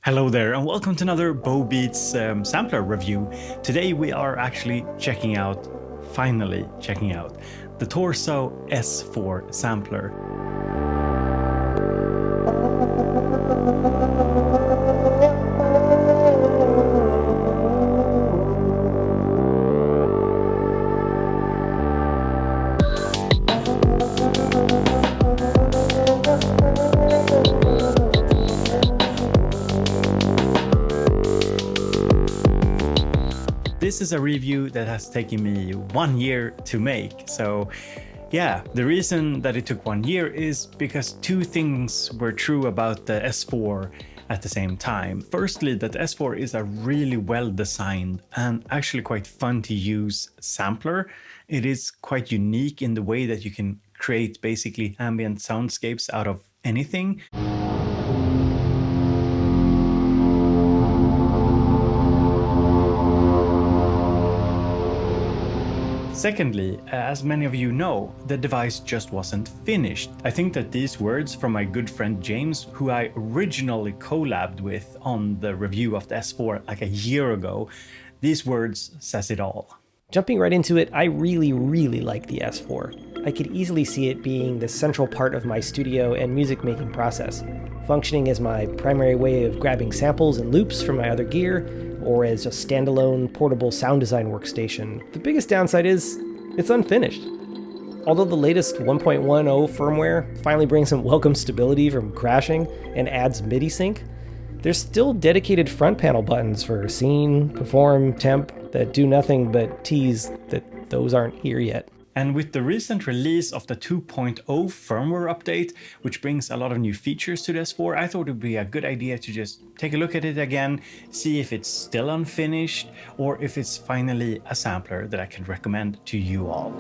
Hello there and welcome to another BoBeats sampler review. Today we are actually finally checking out the Torso S-4 sampler. This is a review that has taken me 1 year to make. So yeah, the reason that it took 1 year is because two things were true about the S4 at the same time. Firstly, that S4 is a really well designed and actually quite fun to use sampler. It is quite unique in the way that you can create basically ambient soundscapes out of anything. Secondly, as many of you know, the device just wasn't finished. I think that these words from my good friend James, who I originally collabed with on the review of the S4 like a year ago, these words says it all. Jumping right into it, I really like the S4. I could easily see it being the central part of my studio and music making process, functioning as my primary way of grabbing samples and loops from my other gear, or as a standalone portable sound design workstation. The biggest downside is it's unfinished. Although the latest 1.10 firmware finally brings some welcome stability from crashing and adds MIDI sync, there's still dedicated front panel buttons for scene, perform, temp that do nothing but tease that those aren't here yet. And with the recent release of the 2.0 firmware update, which brings a lot of new features to the S4, I thought it would be a good idea to just take a look at it again, see if it's still unfinished, or if it's finally a sampler that I can recommend to you all.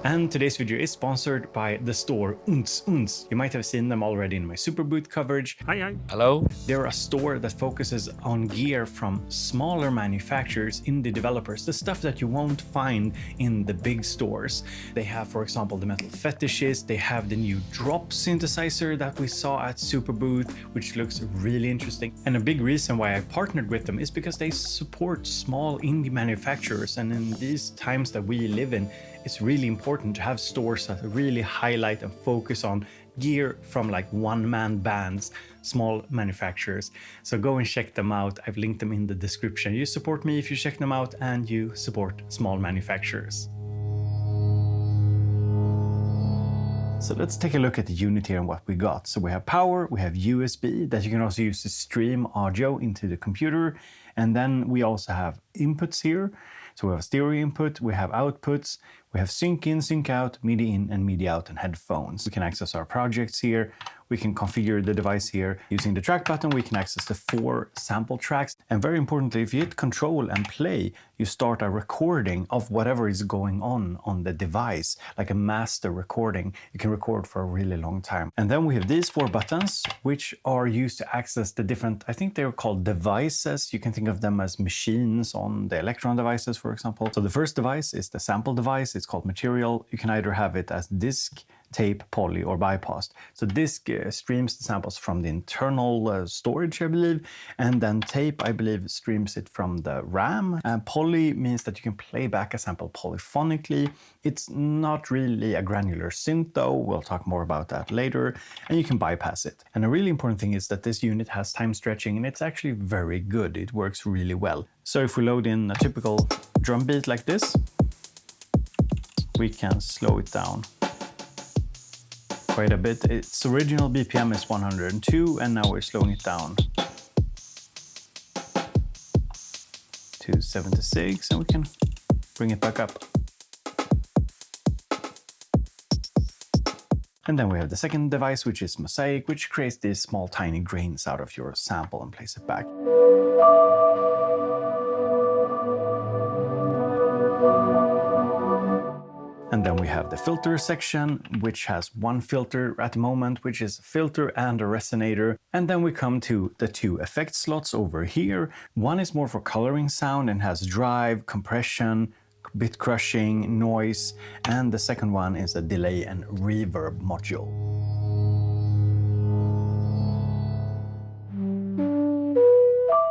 And today's video is sponsored by the store SYNTH. You might have seen them already in my Superboot coverage. Hi. Hello. They're a store that focuses on gear from smaller manufacturers, indie developers, the stuff that you won't find in the big stores. They have, for example, the Metal Fetishist. They have the new drop synthesizer that we saw at Superboot, which looks really interesting. And a big reason why I partnered with them is because they support small indie manufacturers. And in these times that we live in, it's really important to have stores that really highlight and focus on gear from like one-man bands, small manufacturers. So go and check them out. I've linked them in the description. You support me if you check them out and you support small manufacturers. So let's take a look at the unit here and what we got. So we have power, we have USB that you can also use to stream audio into the computer. And then we also have inputs here. So we have stereo input, we have outputs, we have sync in, sync out, MIDI in and MIDI out, and headphones. We can access our projects here. We can configure the device here. Using the track button, we can access the 4 sample tracks. And very importantly, if you hit control and play, you start a recording of whatever is going on the device, like a master recording. You can record for a really long time. And then we have these 4 buttons, which are used to access the different, I think they're called devices. You can think of them as machines on the Electron devices, for example. So the first device is the sample device. It's called material. You can either have it as disk, tape, poly, or bypassed. So disk streams the samples from the internal storage, I believe, and then tape, I believe, streams it from the RAM. And poly means that you can play back a sample polyphonically. It's not really a granular synth though, we'll talk more about that later, and you can bypass it. And a really important thing is that this unit has time stretching, and it's actually very good. It works really well. So if we load in a typical drum beat like this, we can slow it down quite a bit. Its original BPM is 102, and now we're slowing it down to 76, and we can bring it back up. And then we have the second device, which is Mosaic, which creates these small tiny grains out of your sample and plays it back. And then we have the filter section, which has one filter at the moment, which is a filter and a resonator. And then we come to the two effect slots over here. One is more for coloring sound and has drive, compression, bit crushing, noise, and the second one is a delay and reverb module.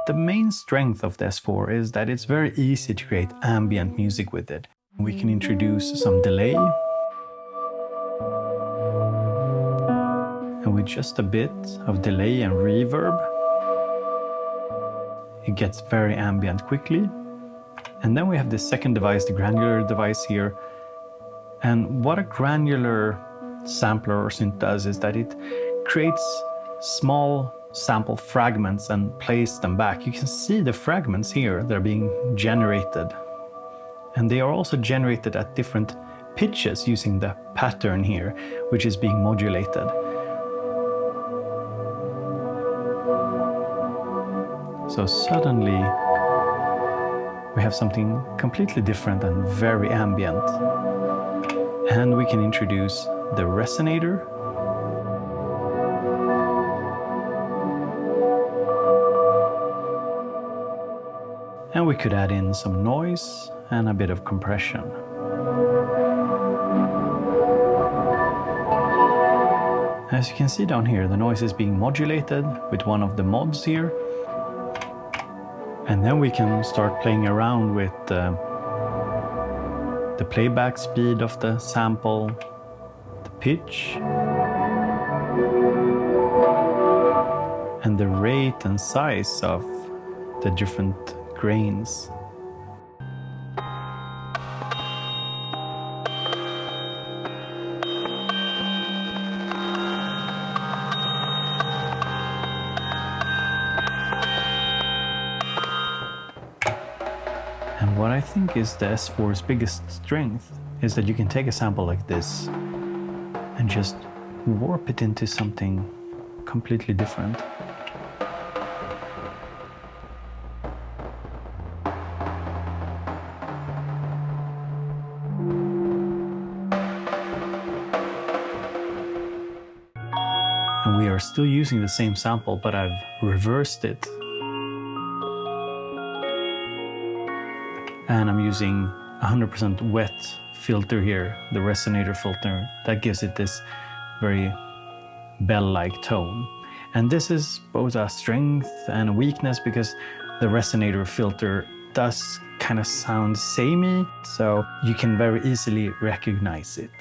The main strength of the S-4 is that it's very easy to create ambient music with it. We can introduce some delay, and with just a bit of delay and reverb, it gets very ambient quickly. And then we have this second device, the granular device here. And what a granular sampler or synth does is that it creates small sample fragments and plays them back. You can see the fragments here that are being generated. And they are also generated at different pitches using the pattern here, which is being modulated. So suddenly we have something completely different and very ambient. And we can introduce the resonator. And we could add in some noise and a bit of compression. As you can see down here, the noise is being modulated with one of the mods here. And then we can start playing around with the playback speed of the sample, the pitch, and the rate and size of the different grains. And what I think is the S4's biggest strength is that you can take a sample like this and just warp it into something completely different. And we are still using the same sample, but I've reversed it. And I'm using 100% wet filter here, the resonator filter, that gives it this very bell-like tone. And this is both a strength and a weakness because the resonator filter does kind of sound samey, so you can very easily recognize it.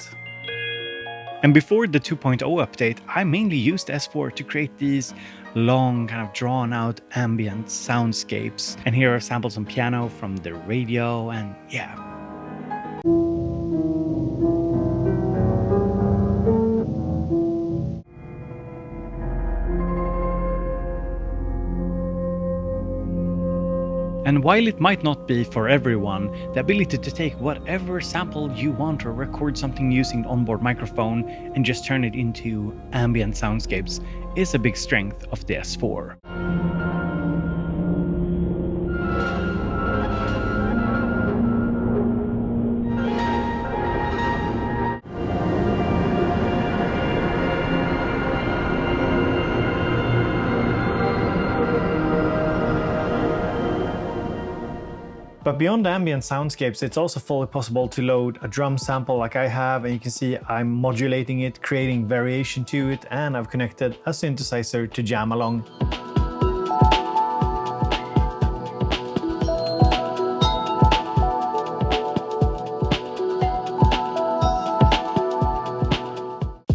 And before the 2.0 update, I mainly used S4 to create these long, kind of drawn out ambient soundscapes. And here are samples on piano from the radio, and yeah. And while it might not be for everyone, the ability to take whatever sample you want or record something using the onboard microphone and just turn it into ambient soundscapes is a big strength of the S4. But But beyond ambient soundscapes, it's also fully possible to load a drum sample like I have, and you can see I'm modulating it, creating variation to it, and I've connected a synthesizer to jam along.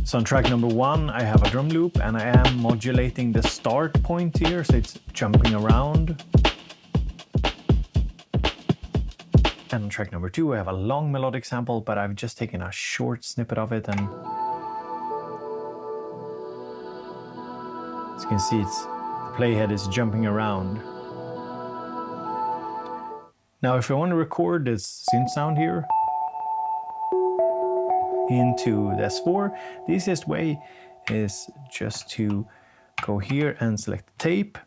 So on track number 1, I have a drum loop and I am modulating the start point here, so it's jumping around. And on track number 2, I have a long melodic sample, but I've just taken a short snippet of it, and as you can see, the playhead is jumping around. Now, if I want to record this synth sound here into the S-4, the easiest way is just to go here and select the tape.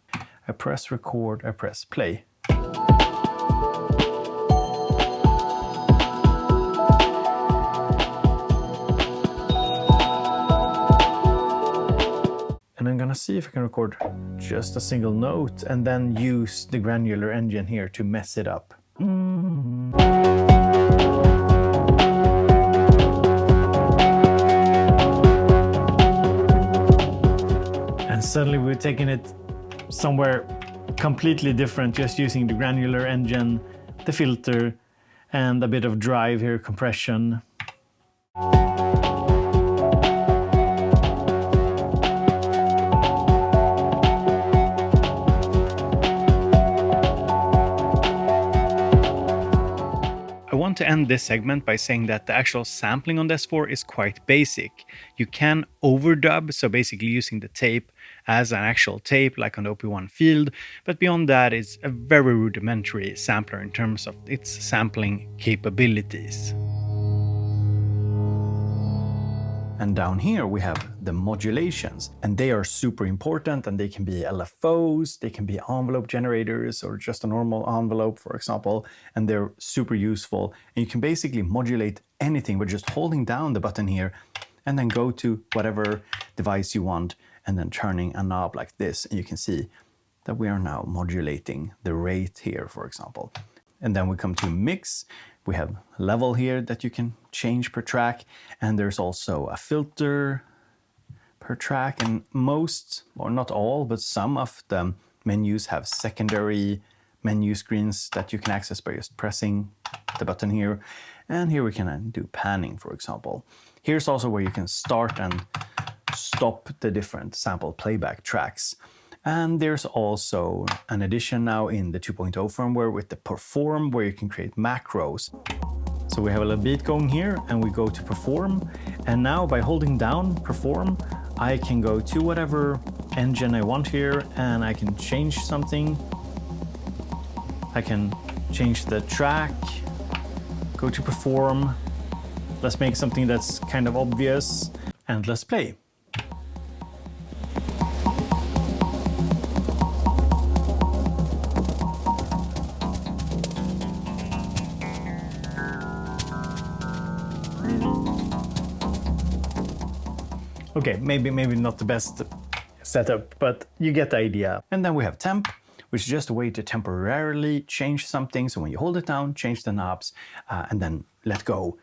I press record, I press play. And I'm gonna see if I can record just a single note and then use the granular engine here to mess it up. And suddenly we're taking it somewhere completely different, just using the granular engine, the filter, and a bit of drive here, compression. I want to end this segment by saying that the actual sampling on the S-4 is quite basic. You can overdub, so basically using the tape as an actual tape like on the OP1 field, but beyond that it's a very rudimentary sampler in terms of its sampling capabilities. And down here we have the modulations, and they are super important, and they can be LFOs, they can be envelope generators, or just a normal envelope, for example, and they're super useful. And you can basically modulate anything by just holding down the button here and then go to whatever device you want and then turning a knob like this, and you can see that we are now modulating the rate here, for example. And then we come to mix. We have level here that you can change per track, and there's also a filter per track, and most, or not all, but some of the menus have secondary menu screens that you can access by just pressing the button here. And here we can do panning, for example. Here's also where you can start and stop the different sample playback tracks. And there's also an addition now in the 2.0 firmware with the perform, where you can create macros. So we have a little beat going here, and we go to perform. And now by holding down perform, I can go to whatever engine I want here, and I can change something. I can change the track, go to perform. Let's make something that's kind of obvious, and let's play. Okay, maybe not the best setup, but you get the idea. And then we have temp, which is just a way to temporarily change something. So when you hold it down, change the knobs, and then let go,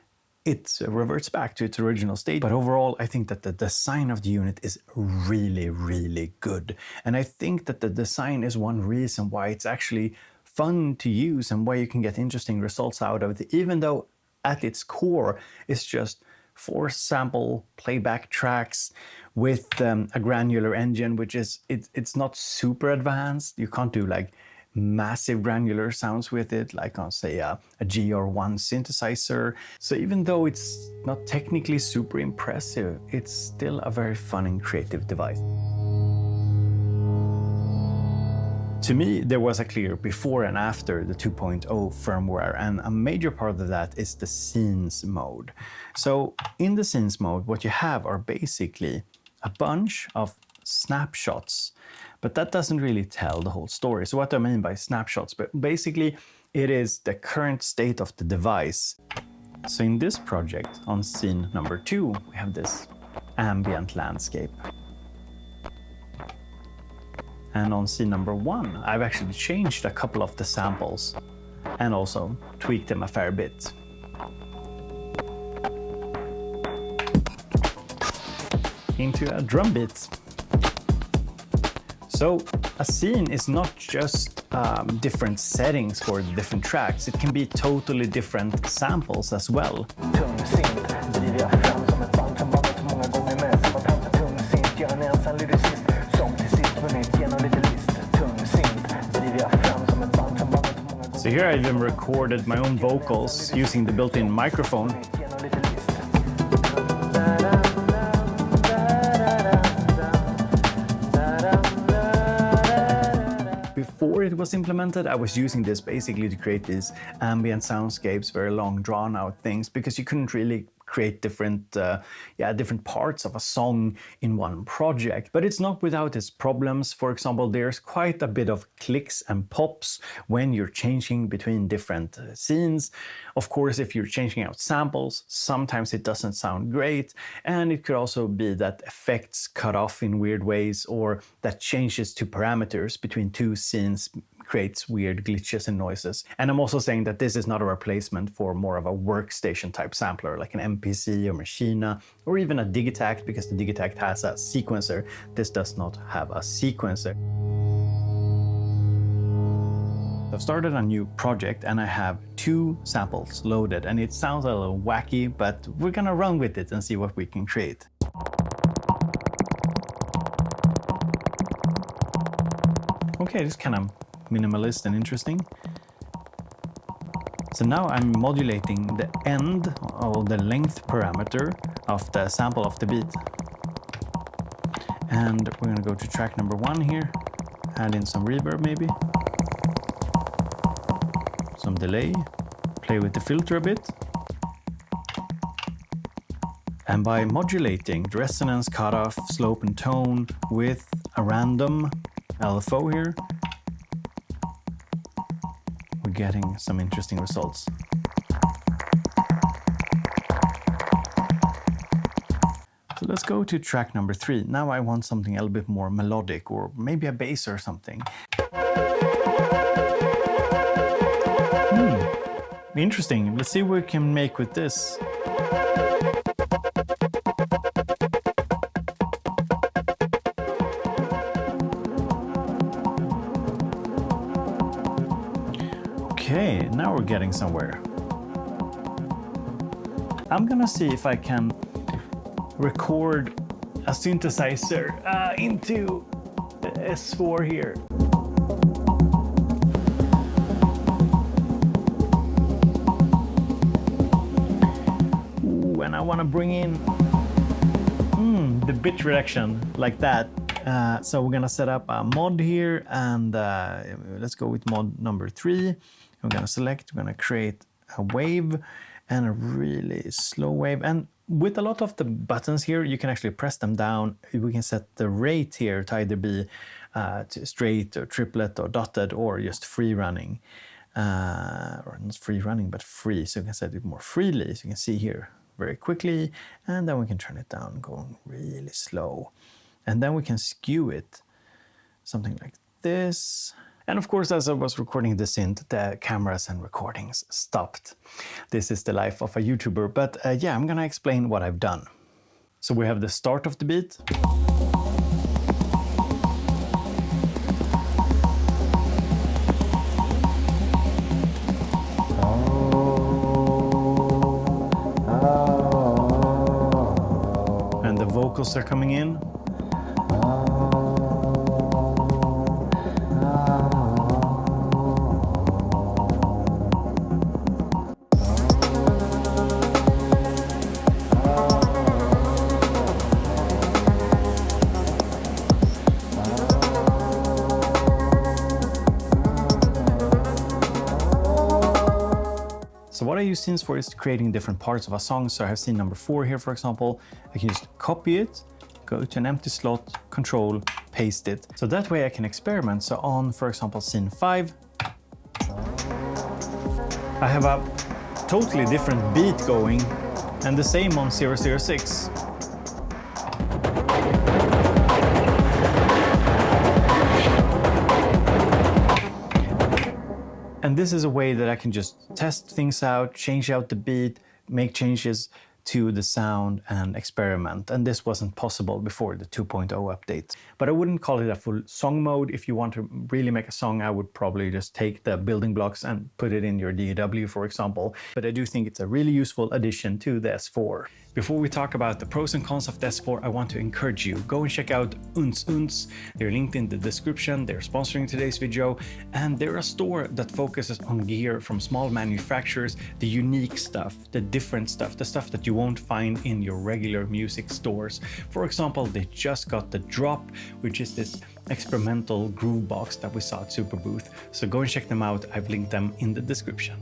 it reverts back to its original state. But overall, I think that the design of the unit is really, really good. And I think that the design is one reason why it's actually fun to use and why you can get interesting results out of it, even though at its core, it's just 4 sample playback tracks with a granular engine, which is, it's not super advanced. You can't do like massive granular sounds with it, like on say a GR1 synthesizer. So even though it's not technically super impressive, it's still a very fun and creative device. To me, there was a clear before and after the 2.0 firmware, and a major part of that is the scenes mode. So in the scenes mode, what you have are basically a bunch of snapshots, but that doesn't really tell the whole story. So what do I mean by snapshots? But basically, it is the current state of the device. So in this project, on scene number 2, we have this ambient landscape. And on scene number 1, I've actually changed a couple of the samples. and also tweak them a fair bit. Into a drum beat. So a scene is not just different settings for the different tracks, it can be totally different samples as well. So here I even recorded my own vocals using the built-in microphone. Before it was implemented, I was using this basically to create these ambient soundscapes, very long, drawn-out things, because you couldn't really create different parts of a song in one project. But it's not without its problems. For example, there's quite a bit of clicks and pops when you're changing between different scenes. Of course, if you're changing out samples, sometimes it doesn't sound great. And it could also be that effects cut off in weird ways, or that changes to parameters between two scenes creates weird glitches and noises. And I'm also saying that this is not a replacement for more of a workstation type sampler like an MPC or Machina or even a Digitact, because the Digitact has a sequencer. This does not have a sequencer. I've started a new project and I have 2 samples loaded, and it sounds a little wacky, but we're gonna run with it and see what we can create. Okay, this is kind of minimalist and interesting. So now I'm modulating the end or the length parameter of the sample of the beat. And we're gonna go to track number 1 here, add in some reverb maybe, some delay, play with the filter a bit. And by modulating the resonance, cutoff, slope and tone with a random LFO here, we're getting some interesting results. So let's go to track number 3. Now I want something a little bit more melodic, or maybe a bass or something. Interesting. Let's see what we can make with this. Okay, now we're getting somewhere. I'm gonna see if I can record a synthesizer into the S-4 here. Ooh, and I want to bring in the bit reduction like that. So we're gonna set up a mod here, and let's go with mod number 3. I'm gonna select, we're gonna create a wave and a really slow wave. And with a lot of the buttons here, you can actually press them down. We can set the rate here to either be straight or triplet or dotted or just free running. Or not free running, but free. So you can set it more freely. So you can see here very quickly, and then we can turn it down, going really slow. And then we can skew it, something like this. And of course, as I was recording the synth, the cameras and recordings stopped. This is the life of a YouTuber, but yeah, I'm gonna explain what I've done. So we have the start of the beat. And the vocals are coming in. So what I use synths for is creating different parts of a song. So I have scene number 4 here, for example. I can just copy it, go to an empty slot, control, paste it. So that way I can experiment. So on, for example, scene 5, I have a totally different beat going, and the same on 006. And And this is a way that I can just test things out, change out the beat, make changes to the sound and experiment. And this wasn't possible before the 2.0 update. But I wouldn't call it a full song mode. If you want to really make a song, I would probably just take the building blocks and put it in your DAW, for example. But I do think it's a really useful addition to the S4. Before we talk about the pros and cons of the S4, I want to encourage you, go and check out SYNTH. They're linked in the description. They're sponsoring today's video, and they're a store that focuses on gear from small manufacturers, the unique stuff, the different stuff, the stuff that you won't find in your regular music stores. For example, they just got the Drop, which is this experimental groove box that we saw at Super Booth. So go and check them out. I've linked them in the description.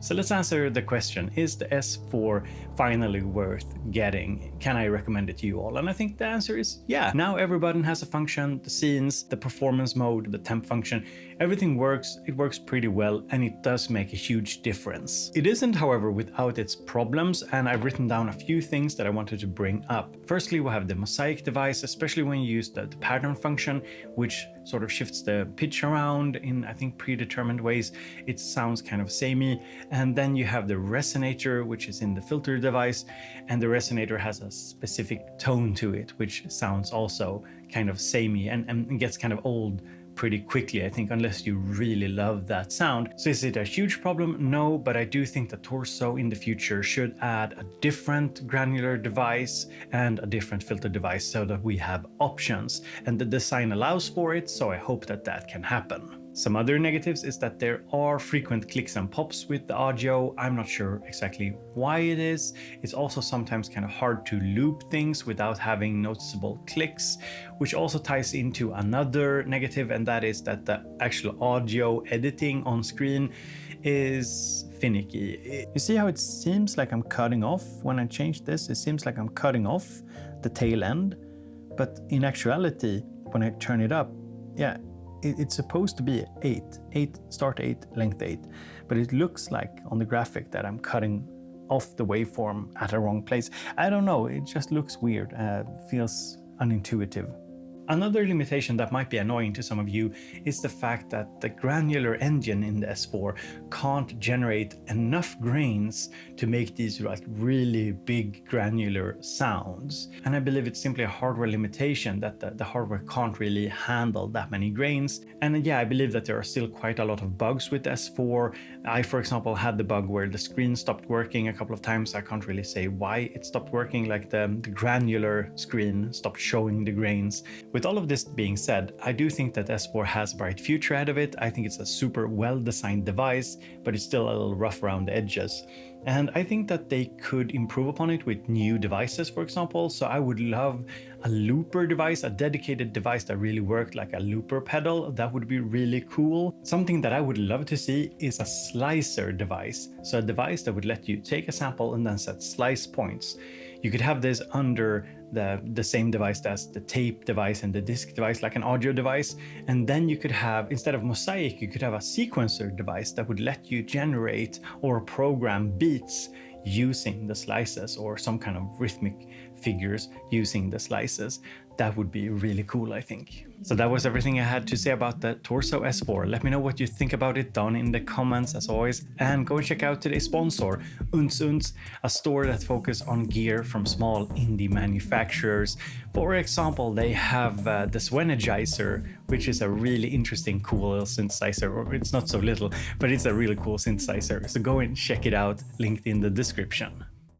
So let's answer the question, is the S4 finally worth getting? Can I recommend it to you all? And I think the answer is yeah. Now every button has a function, the scenes, the performance mode, the temp function, everything works. It works pretty well, and it does make a huge difference. It isn't, however, without its problems, and I've written down a few things that I wanted to bring up. Firstly, we have the mosaic device, especially when you use the pattern function, which sort of shifts the pitch around in, I think, predetermined ways. It sounds kind of samey. And then you have the resonator, which is in the filter device, and the resonator has a specific tone to it, which sounds also kind of samey and gets kind of old pretty quickly, I think, unless you really love that sound. So is it a huge problem? No, but I do think that Torso in the future should add a different granular device and a different filter device so that we have options, and the design allows for it, so I hope that that can happen. Some other negatives is that there are frequent clicks and pops with the audio. I'm not sure exactly why it is. It's also sometimes kind of hard to loop things without having noticeable clicks, which also ties into another negative, and that is that the actual audio editing on screen is finicky. You see how it seems like I'm cutting off when I change this? It seems like I'm cutting off the tail end, but in actuality, when I turn it up, yeah, it's supposed to be 8, start 8, length 8, but it looks like on the graphic that I'm cutting off the waveform at a wrong place. I don't know, it just looks weird, feels unintuitive. Another limitation that might be annoying to some of you is the fact that the granular engine in the S4 can't generate enough grains to make these like really big granular sounds. And I believe it's simply a hardware limitation that the hardware can't really handle that many grains. And yeah, I believe that there are still quite a lot of bugs with S4. I, for example, had the bug where the screen stopped working a couple of times. I can't really say why it stopped working, like the granular screen stopped showing the grains. With all of this being said, I do think that S4 has a bright future ahead of it. I think it's a super well-designed device, but it's still a little rough around the edges. And I think that they could improve upon it with new devices, for example. So I would love a looper device, a dedicated device that really worked like a looper pedal. That would be really cool. Something that I would love to see is a slicer device. So a device that would let you take a sample and then set slice points. You could have this under the same device as the tape device and the disc device, like an audio device. And then you could have, instead of mosaic, you could have a sequencer device that would let you generate or program beats using the slices, or some kind of rhythmic figures using the slices. That would be really cool, I think. So that was everything I had to say about the Torso S4. Let me know what you think about it down in the comments, as always. And go and check out today's sponsor, SYNTH, a store that focuses on gear from small indie manufacturers. For example, they have the Swenergizer, which is a really interesting, cool little synthesizer. Or it's not so little, but it's a really cool synthesizer. So go and check it out, linked in the description.